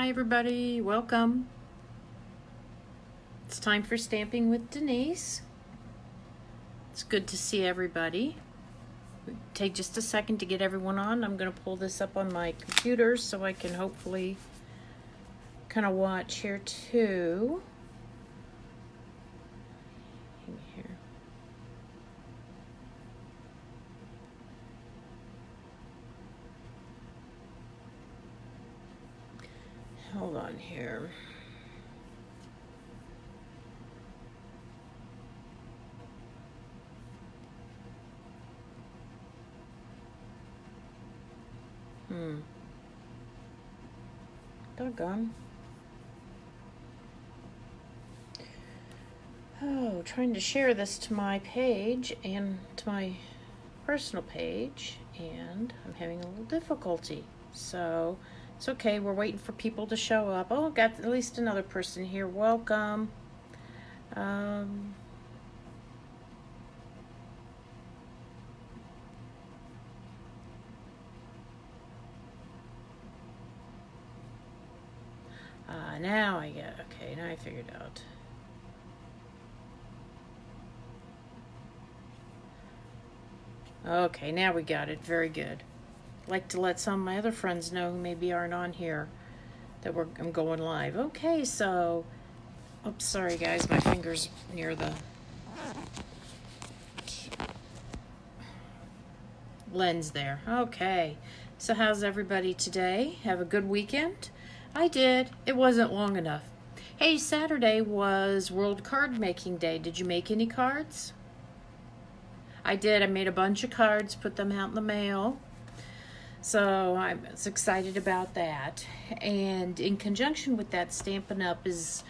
Hi everybody, welcome. It's time for Stamping with Denise. It's good to see everybody. Take just a second to get everyone on. I'm going to pull this up on my computer so I can hopefully kind of watch here too. Here. Hold on here. Doggone. Oh, trying to share this to my page and to my personal page, and I'm having a little difficulty. So it's okay, we're waiting for people to show up. Oh, got at least another person here. Welcome. Now I get, okay, now I figured out. Okay, now we got it. Very good. I'd like to let some of my other friends know who maybe aren't on here that I'm going live. Okay, so, oops, sorry guys, my finger's near the lens there. Okay, so how's everybody today? Have a good weekend? I did. It wasn't long enough. Hey, Saturday was World Card Making Day. Did you make any cards? I did. I made a bunch of cards, put them out in the mail. So I was excited about that. And in conjunction with that, Stampin' Up! Is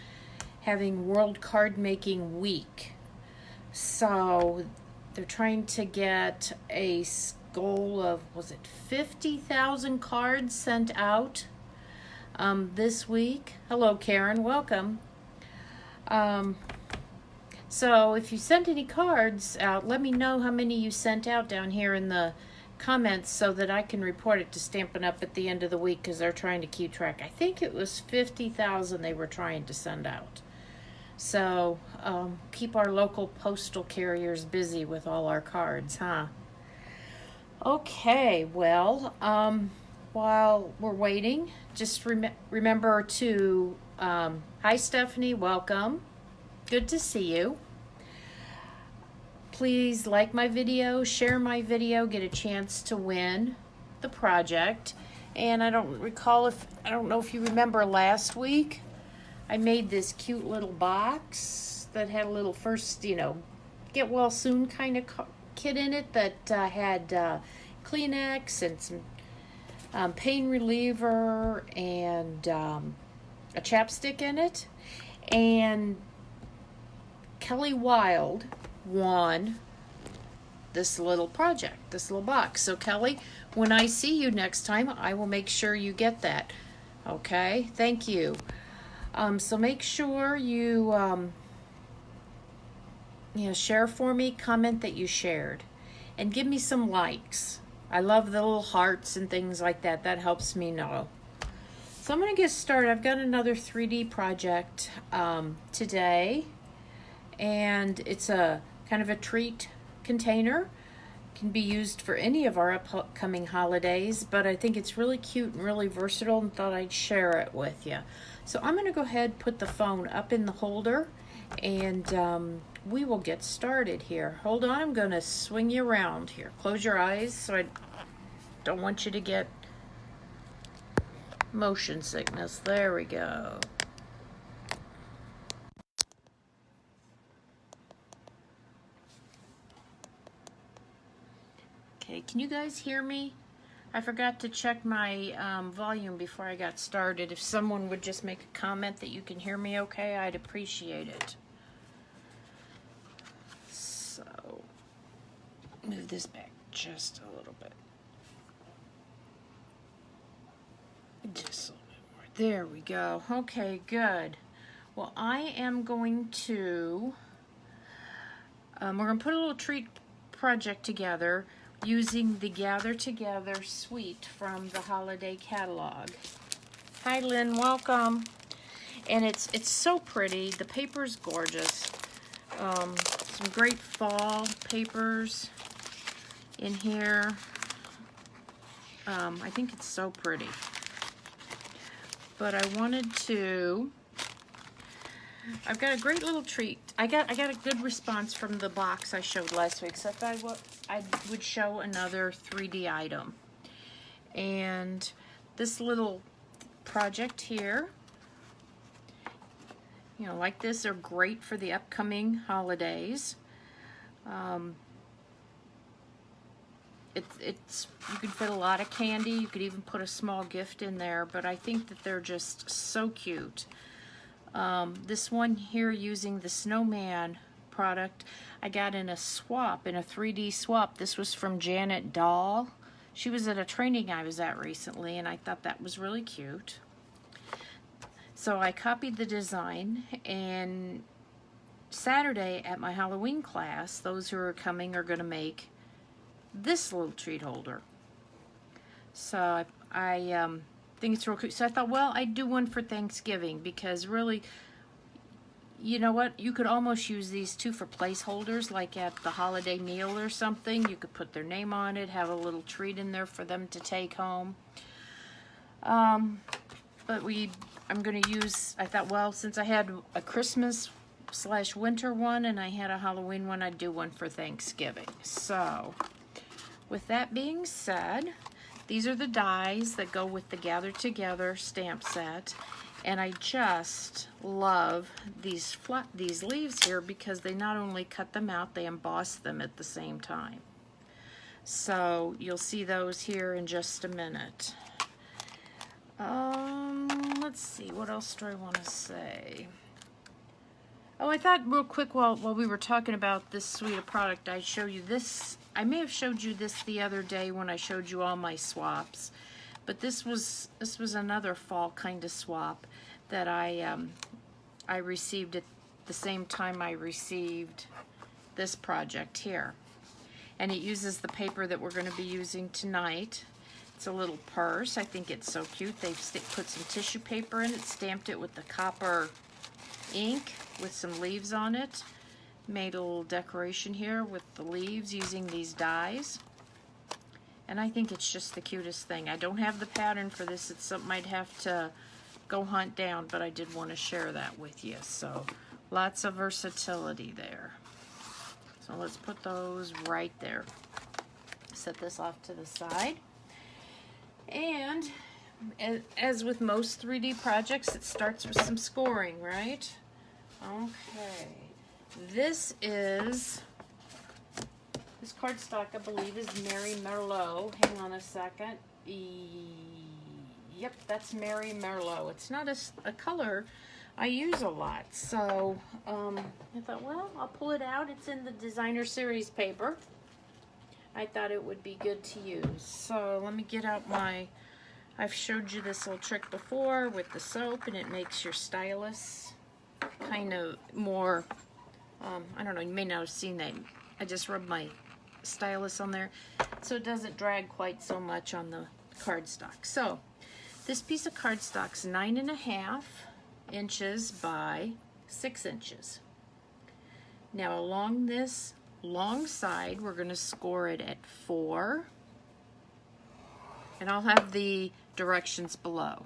having World Card Making Week. So they're trying to get a goal of, was it 50,000 cards sent out this week. Hello, Karen. Welcome. So if you sent any cards out, let me know how many you sent out down here in the comments so that I can report it to Stampin' Up! At the end of the week, because they're trying to keep track. I think it was 50,000 they were trying to send out. So keep our local postal carriers busy with all our cards, huh? Okay, well, while we're waiting, just remember to, hi Stephanie, welcome. Good to see you. Please like my video, share my video, get a chance to win the project. And I don't know if you remember last week, I made this cute little box that had a little first, get well soon kind of kit in it that had Kleenex and some pain reliever and a chapstick in it. And Kelly Wild won this little project, this little box. So Kelly, when I see you next time, I will make sure you get that. Okay, thank you. So make sure you share for me, comment that you shared, and give me some likes. I love the little hearts and things like that. That helps me know. So I'm going to get started. I've got another 3D project today, and it's a kind of a treat container. It can be used for any of our upcoming holidays, but I think it's really cute and really versatile and thought I'd share it with you. So I'm going to go ahead and put the phone up in the holder, and we will get started here. Hold on, I'm going to swing you around here. Close your eyes so I don't want you to get motion sickness. There we go. Okay, can you guys hear me? I forgot to check my volume before I got started. If someone would just make a comment that you can hear me okay, I'd appreciate it. So, move this back just a little bit. Just a little bit more. There we go. Okay, good. Well, I am going to, we're going to put a little treat project together using the Gather Together suite from the holiday catalog. Hi, Lynn. Welcome. And it's so pretty. The paper's gorgeous. Some great fall papers in here. I think it's so pretty. But I wanted to... I've got a great little treat. I got a good response from the box I showed last week, so I thought I would show another 3D item. And this little project here, you know, like this, are great for the upcoming holidays. It's you can fit a lot of candy. You could even put a small gift in there, but I think that they're just so cute. This one here, using the snowman product, I got in a swap, in a 3D swap. This was from Janet Dahl. She was at a training I was at recently, and I thought that was really cute. So I copied the design, and Saturday at my Halloween class, those who are coming are going to make this little treat holder. So I think it's real cute. So I thought, well, I'd do one for Thanksgiving, because really, you know what? You could almost use these too for placeholders, like at the holiday meal or something. You could put their name on it, have a little treat in there for them to take home. But I'm going to use, I thought, well, since I had a Christmas/winter one and I had a Halloween one, I'd do one for Thanksgiving. So, with that being said, these are the dies that go with the Gather Together stamp set. And I just love these leaves here, because they not only cut them out, they emboss them at the same time. So you'll see those here in just a minute. Let's see, what else do I want to say? Oh, I thought real quick while we were talking about this suite of product, I'd show you this. I may have showed you this the other day when I showed you all my swaps. But this was another fall kind of swap that I received at the same time I received this project here. And it uses the paper that we're going to be using tonight. It's a little purse. I think it's so cute. They've put some tissue paper in it, stamped it with the copper ink with some leaves on it. Made a little decoration here with the leaves using these dies. And I think it's just the cutest thing. I don't have the pattern for this. It's something I'd have to go hunt down, but I did want to share that with you. So lots of versatility there. So let's put those right there. Set this off to the side. And as with most 3D projects, it starts with some scoring, right? Okay. This cardstock, I believe, is Mary Merlot. Hang on a second. Yep, that's Mary Merlot. It's not a color I use a lot. So I thought, well, I'll pull it out. It's in the designer series paper. I thought it would be good to use. So let me get out I've showed you this little trick before with the soap, and it makes your stylus kind of more, I don't know, you may not have seen that. I just rubbed my stylus on there so it doesn't drag quite so much on the cardstock. So this piece of cardstock's 9.5 inches by 6 inches. Now along this long side, we're going to score it at 4, and I'll have the directions below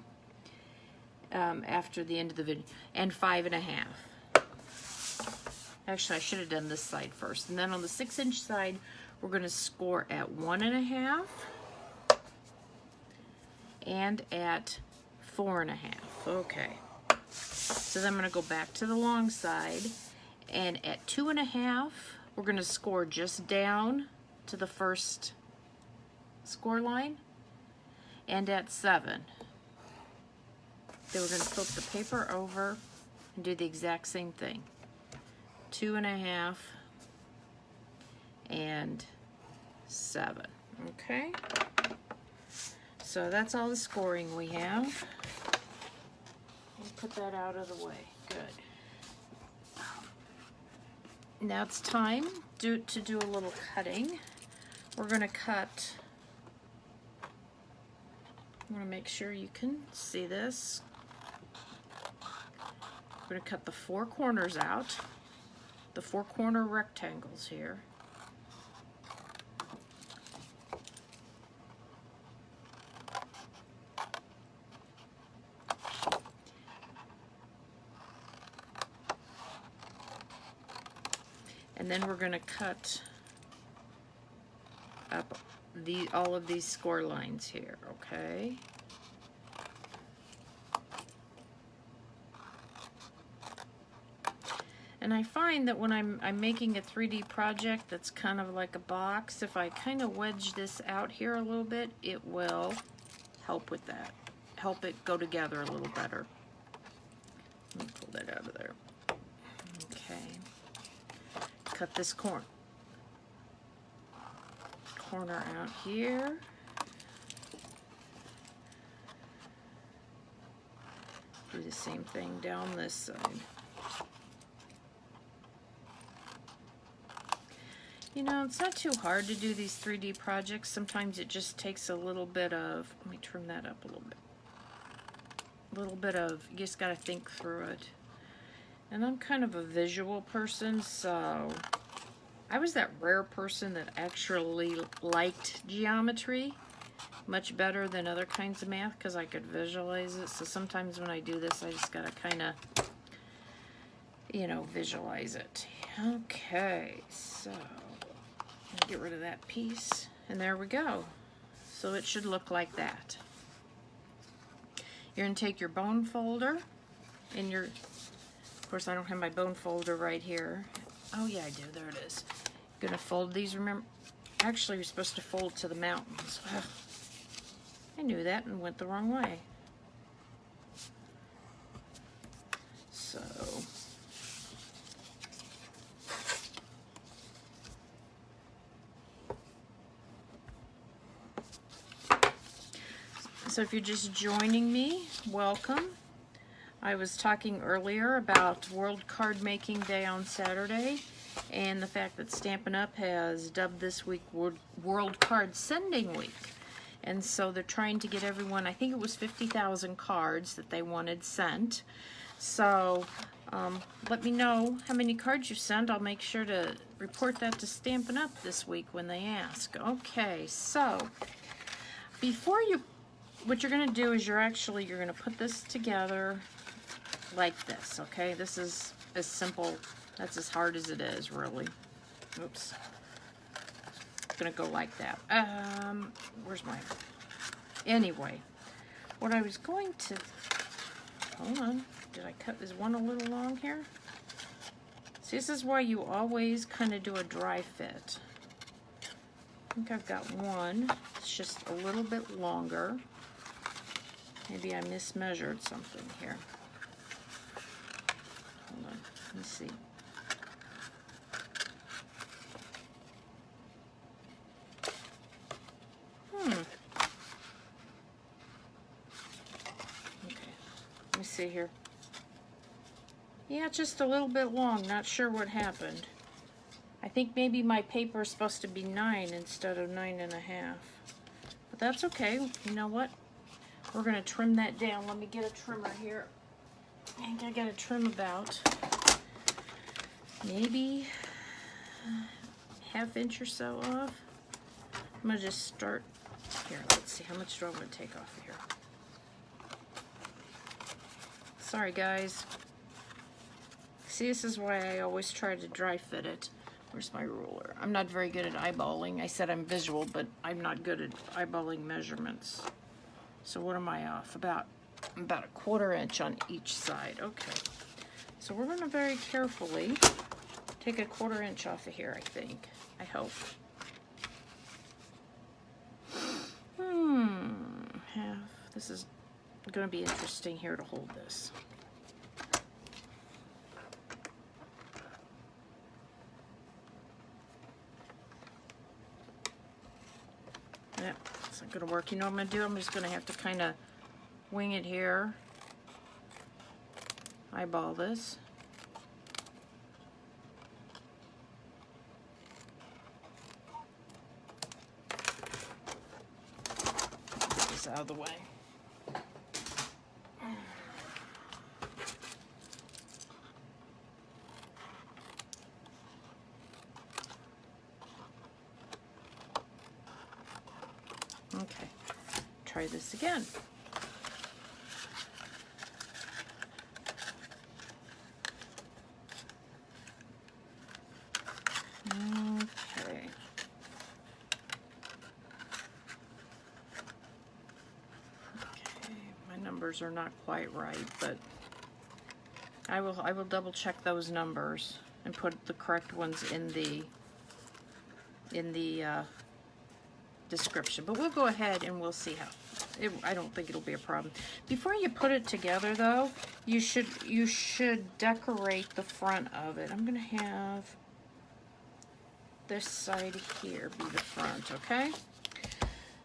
after the end of the video, and 5.5. Actually, I should have done this side first. And then on the 6-inch side, we're going to score at 1.5 and at 4.5. Okay. So then I'm going to go back to the long side, and at 2.5, we're going to score just down to the first score line, and at 7. Then we're going to flip the paper over and do the exact same thing. 2.5 and 7. Okay, so that's all the scoring we have. Let's put that out of the way. Good. Now it's time to do a little cutting. We're going to cut I want to make sure you can see this. I'm going to cut the 4 corners out, the 4 corner rectangles here. And then we're going to cut up all of these score lines here, okay? And I find that when I'm making a 3D project that's kind of like a box, if I kind of wedge this out here a little bit, it will help with that. Help it go together a little better. Let me pull that out of there. Okay. Cut this corner out here. Do the same thing down this side. You know, it's not too hard to do these 3D projects. Sometimes it just takes a little bit of, let me trim that up a little bit. A little bit of, you just got to think through it. And I'm kind of a visual person, so I was that rare person that actually liked geometry much better than other kinds of math because I could visualize it. So sometimes when I do this, I just got to kind of, you know, visualize it. Okay, so get rid of that piece, and there we go. So it should look like that. You're going to take your bone folder, and of course I don't have my bone folder right here. Oh yeah, I do, there it is. You're going to fold these, remember, actually you're supposed to fold to the mountains. Ugh. I knew that and went the wrong way. So, if you're just joining me, welcome. I was talking earlier about World Card Making Day on Saturday and the fact that Stampin' Up! Has dubbed this week World Card Sending Week. And so they're trying to get everyone, I think it was 50,000 cards that they wanted sent. So let me know how many cards you sent. I'll make sure to report that to Stampin' Up! This week when they ask. Okay, so before you, what you're going to do is you're going to put this together like this, okay? This is as simple, that's as hard as it is, really. Oops. It's going to go like that. Where's my... Anyway, what I was going to... Hold on. Did I cut this one a little long here? See, this is why you always kind of do a dry fit. I think I've got one. It's just a little bit longer. Maybe I mismeasured something here. Hold on, let me see. Okay, let me see here. Yeah, just a little bit long. Not sure what happened. I think maybe my paper is supposed to be 9 instead of 9.5. But that's okay. You know what? We're going to trim that down. Let me get a trimmer here. I think I got to trim about maybe ½ inch or so off. I'm going to just start here. Let's see, how much do I want to take off of here? Sorry, guys. See, this is why I always try to dry fit it. Where's my ruler? I'm not very good at eyeballing. I said I'm visual, but I'm not good at eyeballing measurements. So what am I off? About a 1/4 inch on each side. Okay. So we're going to very carefully take a 1/4 inch off of here, I think. I hope. Half. This is going to be interesting here to hold this. Yep, it's not going to work. You know what I'm going to do? I'm just going to have to kind of wing it here. Eyeball this. Get this out of the way. Okay, try this again. Okay. My numbers are not quite right, but I will double check those numbers and put the correct ones in the description. But we'll go ahead and we'll see how. I don't think it'll be a problem. Before you put it together, though, you should decorate the front of it. I'm gonna have this side here be the front, okay?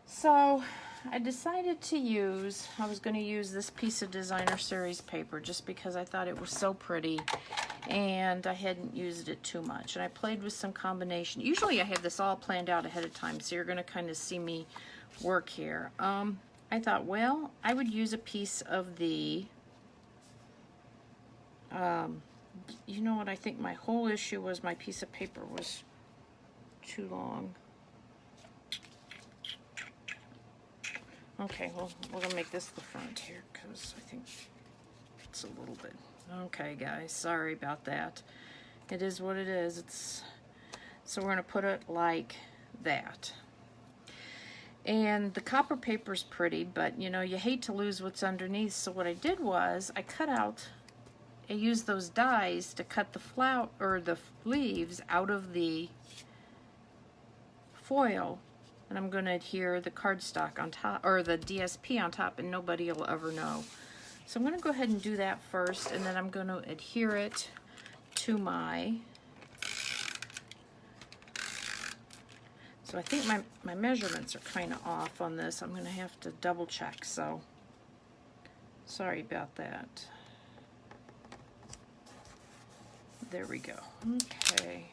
So I decided to use, I was going to use this piece of Designer Series paper just because I thought it was so pretty and I hadn't used it too much. And I played with some combination. Usually I have this all planned out ahead of time, so you're going to kind of see me work here. I thought, well, I would use a piece of the, you know what, I think my whole issue was my piece of paper was too long. Okay, well, we're gonna make this the front here because I think it's a little bit. Okay, guys, sorry about that. It is what it is. So we're gonna put it like that. And the copper paper's pretty, but you know, you hate to lose what's underneath. So what I did was I used those dies to cut the flower or the leaves out of the foil. And I'm going to adhere the cardstock on top, or the DSP on top, and nobody will ever know. So I'm going to go ahead and do that first, and then I'm going to adhere it to my, so I think my measurements are kind of off on this. I'm going to have to double check, so sorry about that. There we go. Okay.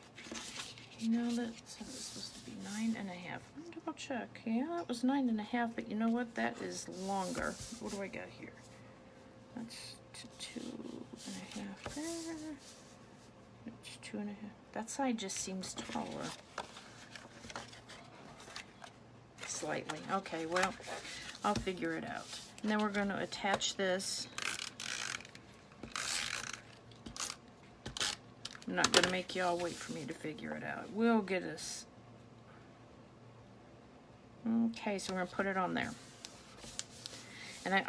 You know, that said it was supposed to be 9.5. Let me double check. Yeah, it was 9.5, but you know what? That is longer. What do I got here? That's 2.5 there. It's 2.5. That side just seems taller. Slightly. Okay, well, I'll figure it out. And then we're going to attach this. I'm not going to make y'all wait for me to figure it out. We'll get us. Okay, so we're going to put it on there. And I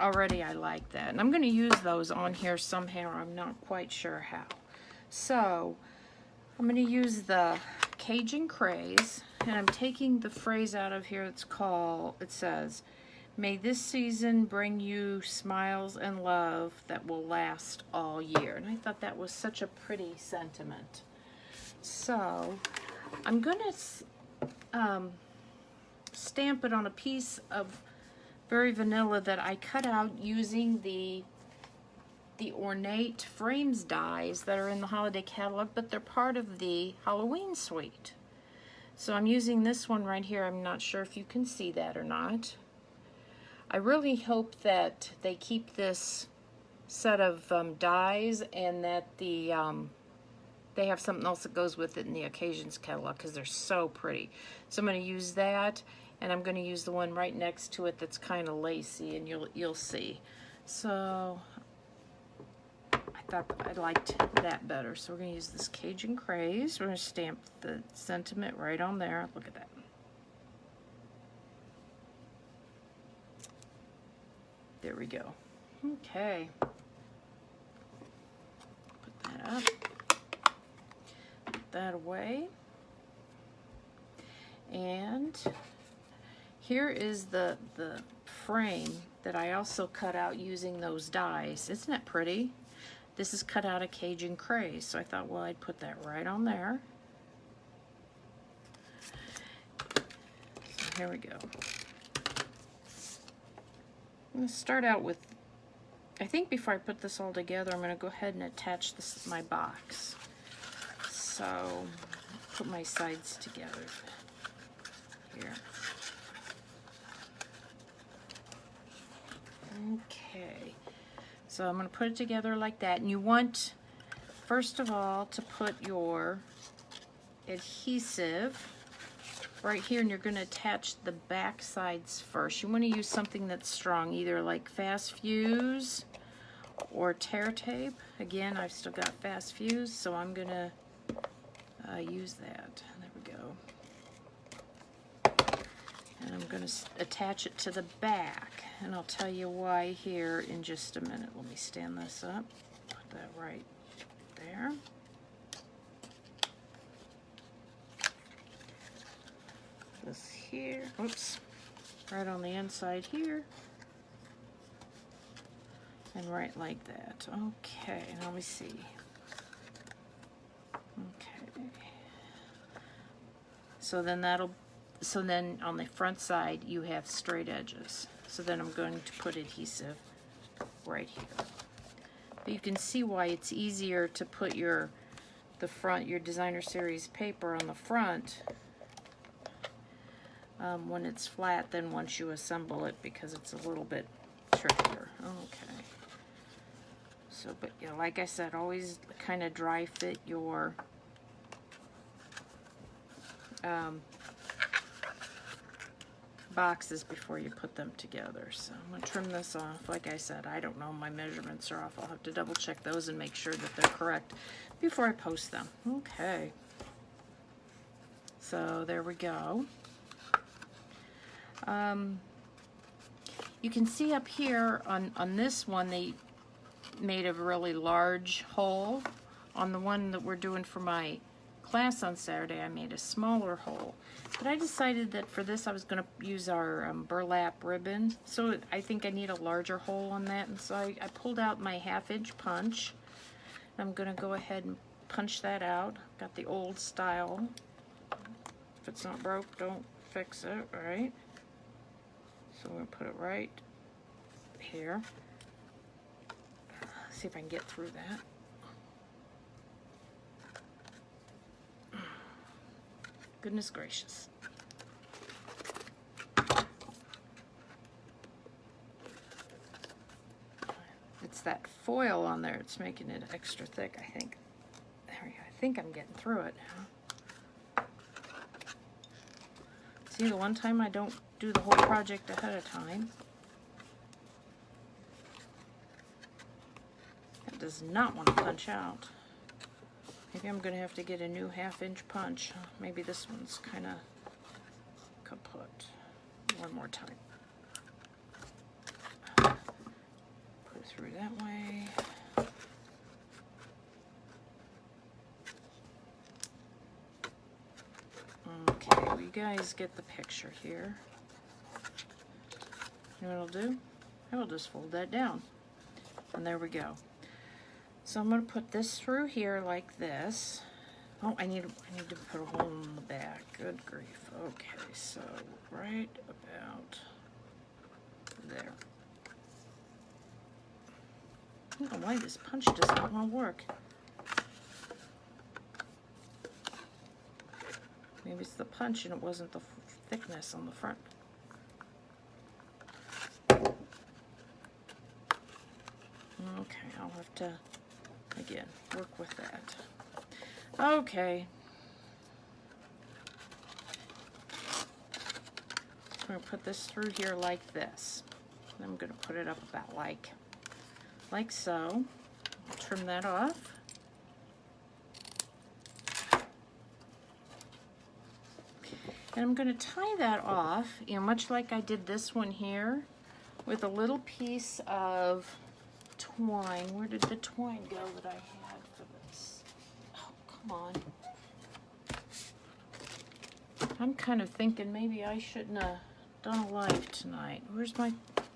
like that. And I'm going to use those on here somehow. I'm not quite sure how. So I'm going to use the Cajun Craze. And I'm taking the phrase out of here. It says, "May this season bring you smiles and love that will last all year." And I thought that was such a pretty sentiment. So I'm going to stamp it on a piece of Very Vanilla that I cut out using the ornate frames dies that are in the holiday catalog, but they're part of the Halloween suite. So I'm using this one right here. I'm not sure if you can see that or not. I really hope that they keep this set of dies and that they have something else that goes with it in the Occasions catalog because they're so pretty. So I'm going to use that, and I'm going to use the one right next to it that's kind of lacy, and you'll see. So I thought I liked that better. So we're going to use this Cajun Craze. We're going to stamp the sentiment right on there. Look at that. There we go. Okay. Put that up. Put that away. And here is the frame that I also cut out using those dies. Isn't that pretty? This is cut out of Cajun Craze, so I thought, well, I'd put that right on there. So here we go. I'm going to start out with, I think before I put this all together, I'm going to go ahead and attach my box. So, put my sides together here. Okay. So I'm going to put it together like that. And you want, first of all, to put your adhesive right here, and you're going to attach the back sides first. You want to use something that's strong, either like Fast Fuse or Tear Tape. Again, I've still got Fast Fuse, so I'm going to use that. There we go. And I'm going to attach it to the back, and I'll tell you why here in just a minute. Let me stand this up, put that right there. This here, oops, right on the inside here, and right like that. Okay, now let me see. Okay, so then on the front side you have straight edges. So then I'm going to put adhesive right here. But you can see why it's easier to put your Designer Series paper on the front when it's flat than once you assemble it, because it's a little bit trickier. Okay. So, but yeah, like I said, always kind of dry fit your boxes before you put them together. So I'm going to trim this off. Like I said, I don't know, my measurements are off. I'll have to double check those and make sure that they're correct before I post them. Okay. So there we go. You can see up here on this one, they made a really large hole. On the one that we're doing for my class on Saturday, I made a smaller hole. But I decided that for this I was going to use our burlap ribbon. So I think I need a larger hole on that. And so I pulled out my 1/2-inch punch. I'm going to go ahead and punch that out. Got the old style. If it's not broke, don't fix it, right? So we're going to put it right here. See if I can get through that. Goodness gracious. It's that foil on there. It's making it extra thick, I think. There we go. I think I'm getting through it now. See, the one time I don't do the whole project ahead of time. It does not want to punch out. Maybe I'm going to have to get a new 1/2-inch punch. Maybe this one's kind of kaput. One more time. Put it through that way. Okay, well, you guys get the picture here. You know what I'll do? I will just fold that down. And there we go. So I'm going to put this through here like this. Oh, I need to put a hole in the back. Good grief. Okay, so right about there. I don't know why this punch does not want to work. Maybe it's the punch and it wasn't the thickness on the front. Okay, I'll have to, again, work with that. Okay. I'm going to put this through here like this. I'm going to put it up about like so. I'll trim that off. And I'm going to tie that off, you know, much like I did this one here, with a little piece of twine. Where did the twine go that I had for this? Oh, come on. I'm kind of thinking maybe I shouldn't have done a live tonight. Where's my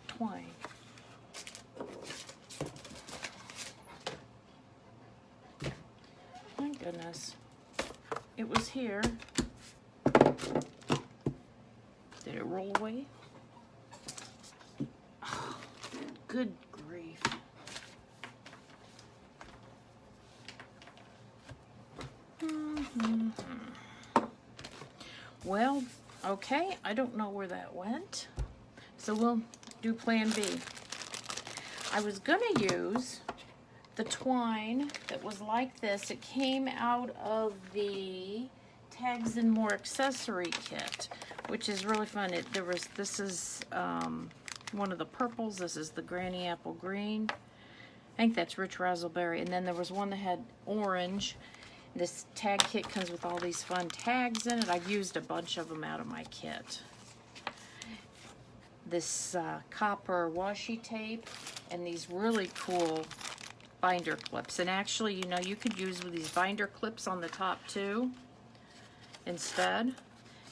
twine? My goodness. It was here. Did it roll away? Oh, good grief. Well, okay, I don't know where that went, so we'll do plan B. I was gonna use the twine that was like this. It came out of the Tags and More accessory kit, which is really fun. This is one of the purples. This is the Granny Apple Green. I think that's Rich Razzleberry. And then there was one that had orange. This tag kit comes with all these fun tags in it. I've used a bunch of them out of my kit. This copper washi tape and these really cool binder clips. And actually, you know, you could use these binder clips on the top too instead,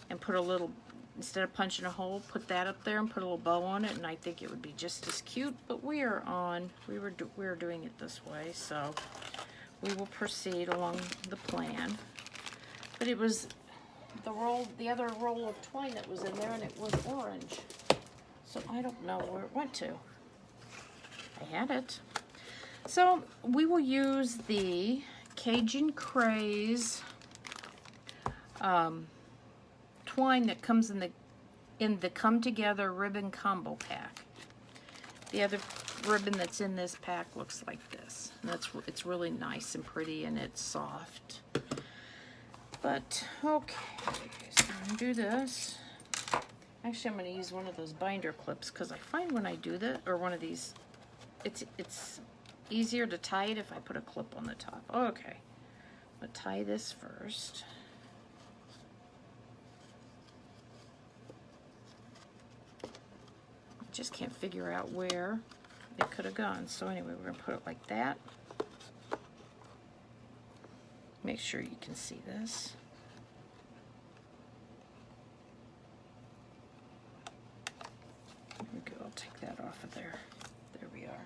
and put a little, instead of punching a hole, put that up there and put a little bow on it, and I think it would be just as cute. But we were doing it this way, so we will proceed along the plan. But it was the other roll of twine that was in there, and it was orange. So I don't know where it went to. I had it. So we will use the Cajun Craze twine that comes in the Come Together ribbon combo pack. The other ribbon that's in this pack looks like this. And it's really nice and pretty, and it's soft. But okay, so I'm gonna do this. Actually, I'm going to use one of those binder clips, because I find when I do that, or one of these, it's easier to tie it if I put a clip on the top. Okay, I'm going to tie this first. I just can't figure out where it could have gone. So anyway, we're going to put it like that. Make sure you can see this. I'll take that off of there. There we are.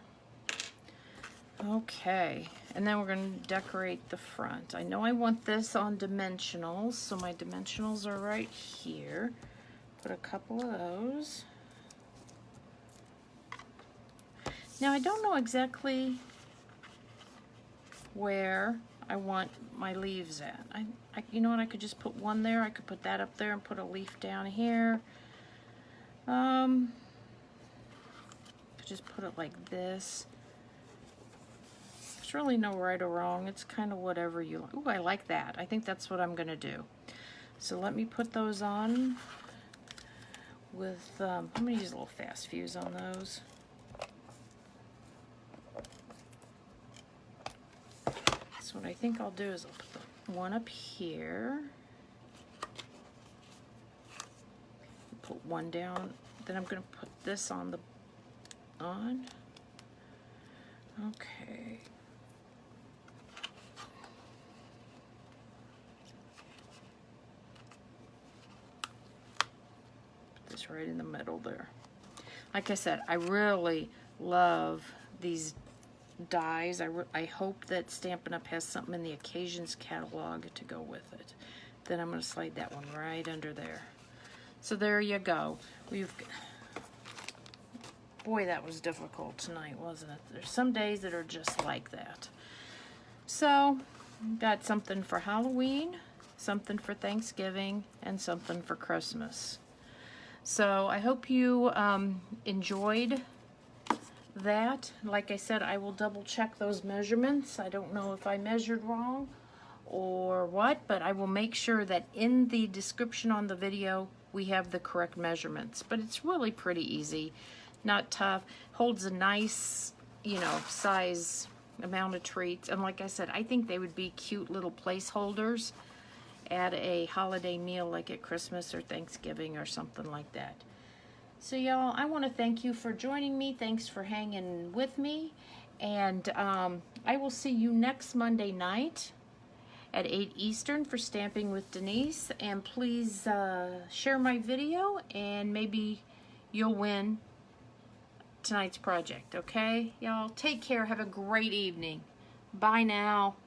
Okay, and then we're going to decorate the front. I know I want this on dimensionals, so my dimensionals are right here. Put a couple of those. Now I don't know exactly where I want my leaves at. You know what, I could just put one there. I could put that up there and put a leaf down here. Just put it like this. There's really no right or wrong. It's kind of whatever you like. Ooh, I like that. I think that's what I'm gonna do. So let me put those on with, I'm gonna use a little fast fuse on those. So what I think I'll do is I'll put the one up here. Put one down. Then I'm gonna put this on the Okay. Put this right in the middle there. Like I said, I really love these dies. I hope that Stampin' Up! Has something in the Occasions catalog to go with it. Then I'm going to slide that one right under there. So there you go. Boy, that was difficult tonight, wasn't it? There's some days that are just like that. So, got something for Halloween, something for Thanksgiving, and something for Christmas. So, I hope you enjoyed that. Like I said, I will double check those measurements. I don't know if I measured wrong or what, but I will make sure that in the description on the video, we have the correct measurements. But it's really pretty easy. Not tough, holds a nice, you know, size amount of treats. And like I said, I think they would be cute little placeholders at a holiday meal, like at Christmas or Thanksgiving or something like that. So y'all, I want to thank you for joining me. Thanks for hanging with me. And I will see you next Monday night at 8 Eastern for Stamping with Denise. And please share my video, and maybe you'll win tonight's project, okay? Y'all, take care. Have a great evening. Bye now.